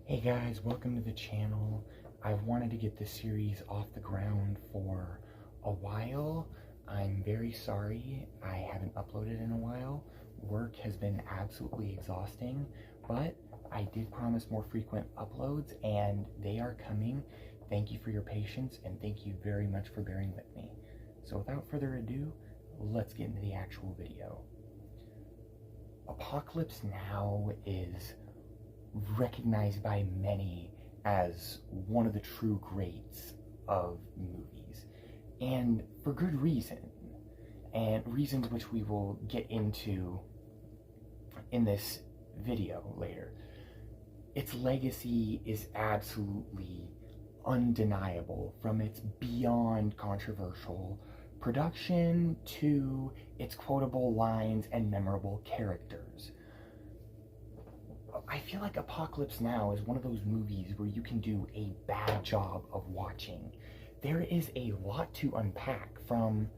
Hey guys, welcome to the channel. I've wanted to get this series off the ground for a while. I'm very sorry I haven't uploaded in a while. Work has been absolutely exhausting, but I did promise more frequent uploads and they are coming. Thank you for your patience and thank you very much for bearing with me. So without further ado, let's get into the actual video. Apocalypse Now is recognized by many as one of the true greats of movies, and for good reason, and reasons which we will get into in this video later. Its legacy is absolutely undeniable, from its beyond controversial production to its quotable lines and memorable characters. I feel like Apocalypse Now is one of those movies where you can do a bad job of watching. There is a lot to unpack from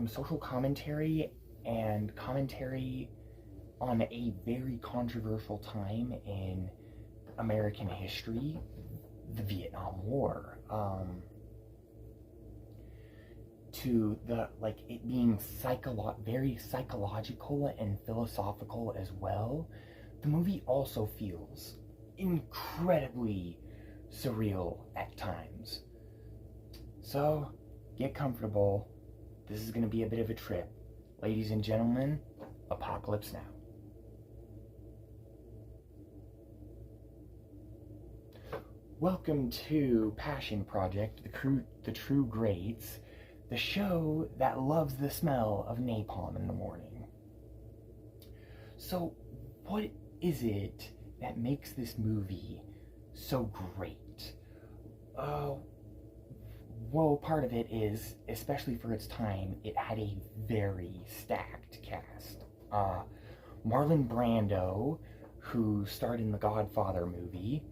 social commentary and commentary on a very controversial time in American history, the Vietnam War, to the it being very psychological and philosophical as well. The movie also feels incredibly surreal at times. So get comfortable. This is going to be a bit of a trip. Ladies and gentlemen, Apocalypse Now. Welcome to Passion Project, the True Greats, the show that loves the smell of napalm in the morning. So, what is it that makes this movie so great? Well, part of it is, especially for its time, it had a very stacked cast. Marlon Brando, who starred in the Godfather movie.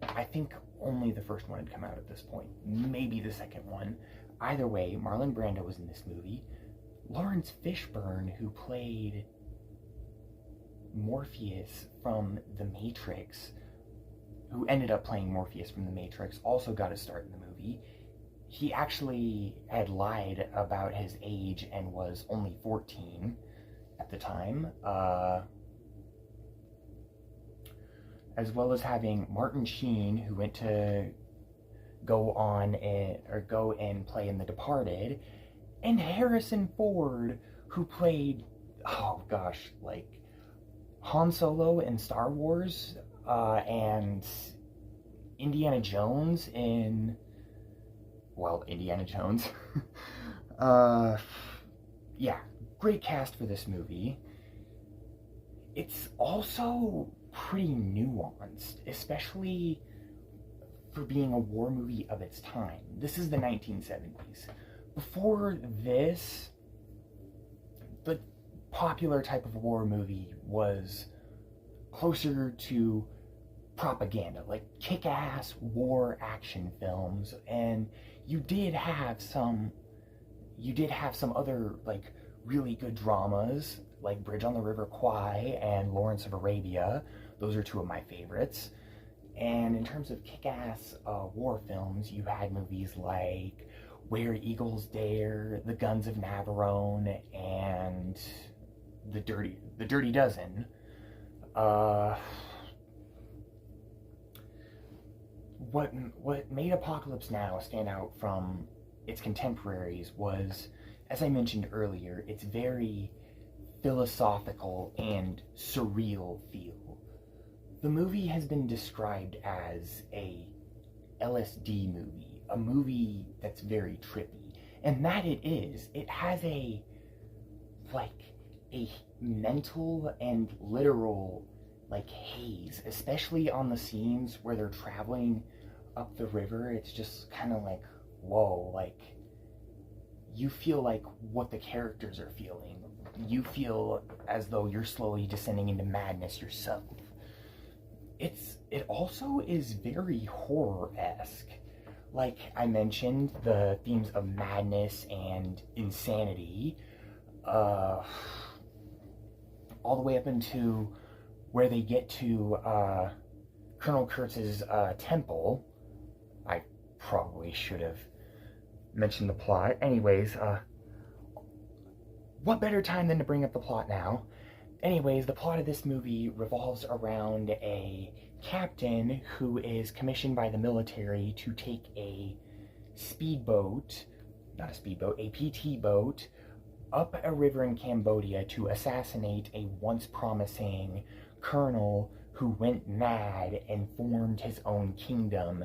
I think only the first one had come out at this point, maybe the second one. Either way, Marlon Brando was in this movie. Lawrence Fishburne, who played Morpheus from The Matrix, who ended up playing Morpheus from The Matrix, also got a start in the movie. He actually had lied about his age and was only 14 at the time. As well as having Martin Sheen, who went to go and play in The Departed, and Harrison Ford, who played, Han Solo in Star Wars, and Indiana Jones in, Indiana Jones. Yeah, great cast for this movie. It's also pretty nuanced, especially for being a war movie of its time. This is the 1970s. Before this, the popular type of war movie was closer to propaganda, like kick-ass war action films, and you did have some other really good dramas, like Bridge on the River Kwai and Lawrence of Arabia. Those are two of my favorites. And in terms of kick-ass war films, you had movies like Where Eagles Dare, The Guns of Navarone, and The Dirty Dozen. What made Apocalypse Now stand out from its contemporaries was, as I mentioned earlier, its very philosophical and surreal feel. The movie has been described as a LSD movie, a movie that's very trippy, and that it is. It has a mental and literal haze, especially on the scenes where they're traveling up the river. It's just kind of whoa, you feel what the characters are feeling. You feel as though you're slowly descending into madness yourself. It also is very horror-esque. Like I mentioned, the themes of madness and insanity, all the way up into where they get to Colonel Kurtz's temple. I probably should have mentioned the plot. Anyways, what better time than to bring up the plot now? Anyways, the plot of this movie revolves around a captain who is commissioned by the military to take a speedboat, not a speedboat, a PT boat, up a river in Cambodia to assassinate a once promising colonel who went mad and formed his own kingdom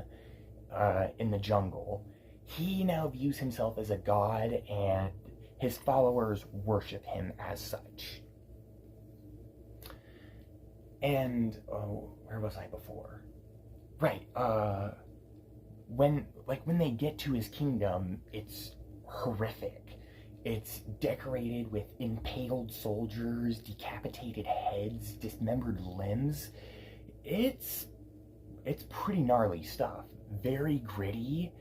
in the jungle. He now views himself as a god, and his followers worship him as such. And where was I before? Right. When they get to his kingdom, it's horrific. It's decorated with impaled soldiers, decapitated heads, dismembered limbs. It's pretty gnarly stuff. Very gritty.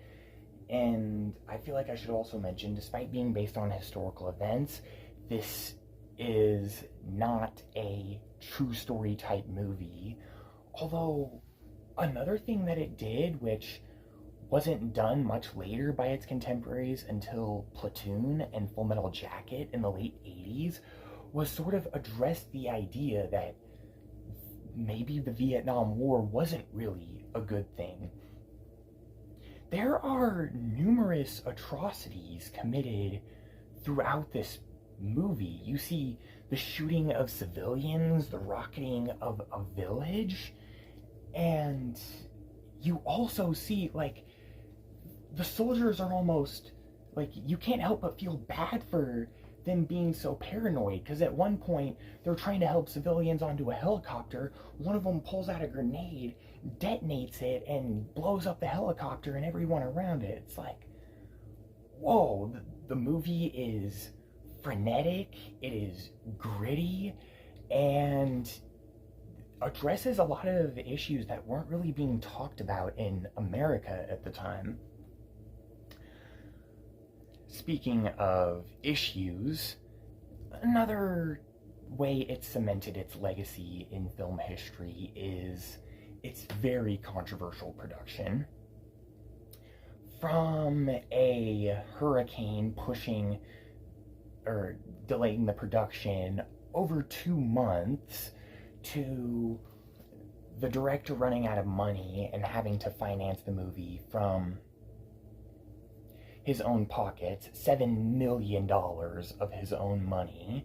And I feel like I should also mention, despite being based on historical events, this is not a true story type movie. Although, another thing that it did, which wasn't done much later by its contemporaries until Platoon and Full Metal Jacket in the late 80s, was sort of address the idea that maybe the Vietnam War wasn't really a good thing. There are numerous atrocities committed throughout this movie. You see the shooting of civilians, the rocketing of a village, and you also see, like, the soldiers are almost, like, you can't help but feel bad for them being so paranoid, because at one point they're trying to help civilians onto a helicopter. One of them pulls out a grenade, detonates it, and blows up the helicopter and everyone around it. It's like, whoa, the movie is frenetic, it is gritty, and addresses a lot of issues that weren't really being talked about in America at the time. Speaking of issues, another way it cemented its legacy in film history is its very controversial production. From a hurricane pushing or delaying the production over 2 months to the director running out of money and having to finance the movie from his own pockets, $7 million of his own money,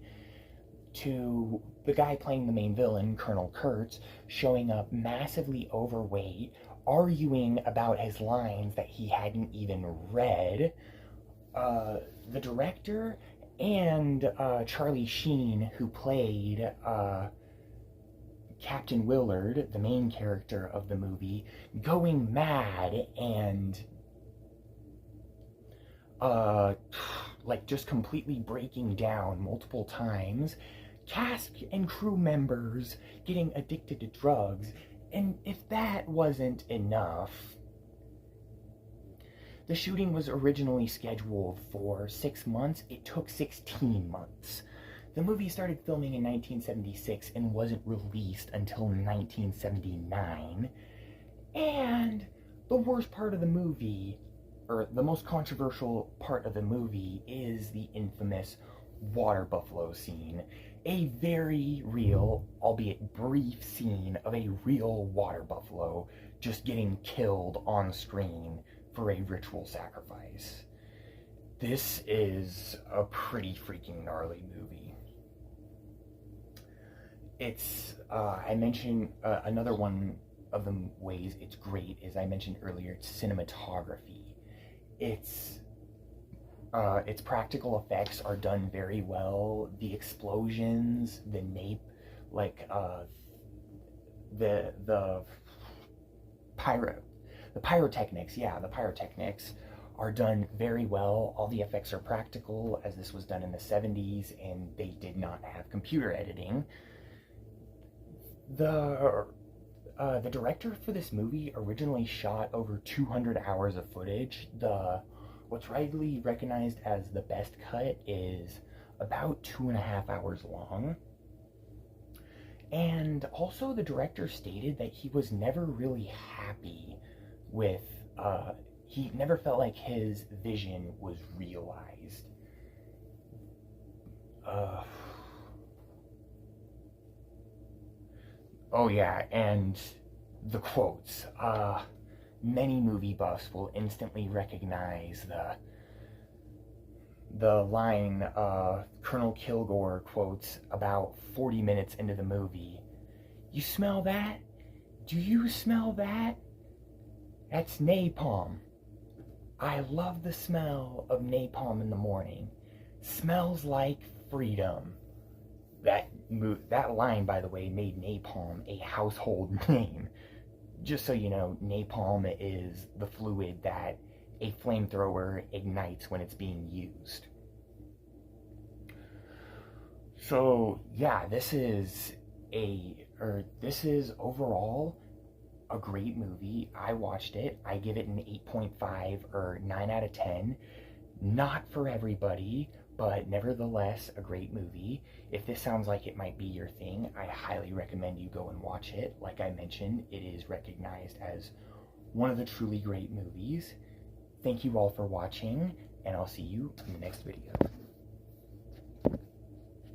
to the guy playing the main villain, Colonel Kurtz, showing up massively overweight, arguing about his lines that he hadn't even read. The director and Charlie Sheen, who played Captain Willard, the main character of the movie, going mad and like just completely breaking down multiple times, cast and crew members getting addicted to drugs, and if that wasn't enough, the shooting was originally scheduled for 6 months. It took 16 months. The movie started filming in 1976 and wasn't released until 1979. And the worst part of the movie, or the most controversial part of the movie, is the infamous water buffalo scene. A very real, albeit brief, scene of a real water buffalo just getting killed on screen for a ritual sacrifice. This is a pretty freaking gnarly movie. It's, I mentioned, another one of the ways it's great is, I mentioned earlier, it's cinematography. Its practical effects are done very well. The explosions, the pyrotechnics are done very well. All the effects are practical, as this was done in the 70s, and they did not have computer editing. The director for this movie originally shot over 200 hours of footage. What's widely recognized as the best cut is about 2.5 hours long. And also the director stated that he was never really happy with, he never felt like his vision was realized. Oh yeah, and the quotes. Many movie buffs will instantly recognize the line Colonel Kilgore quotes about 40 minutes into the movie. "You smell that? Do you smell that? That's napalm. I love the smell of napalm in the morning. Smells like freedom." That line, by the way, made napalm a household name. Just so you know, napalm is the fluid that a flamethrower ignites when it's being used. So yeah, this is overall a great movie. I watched it. I give it an 8.5 or 9 out of 10. Not for everybody, but nevertheless a great movie. If this sounds like it might be your thing, I highly recommend you go and watch it. Like I mentioned, it is recognized as one of the truly great movies. Thank you all for watching, and I'll see you in the next video.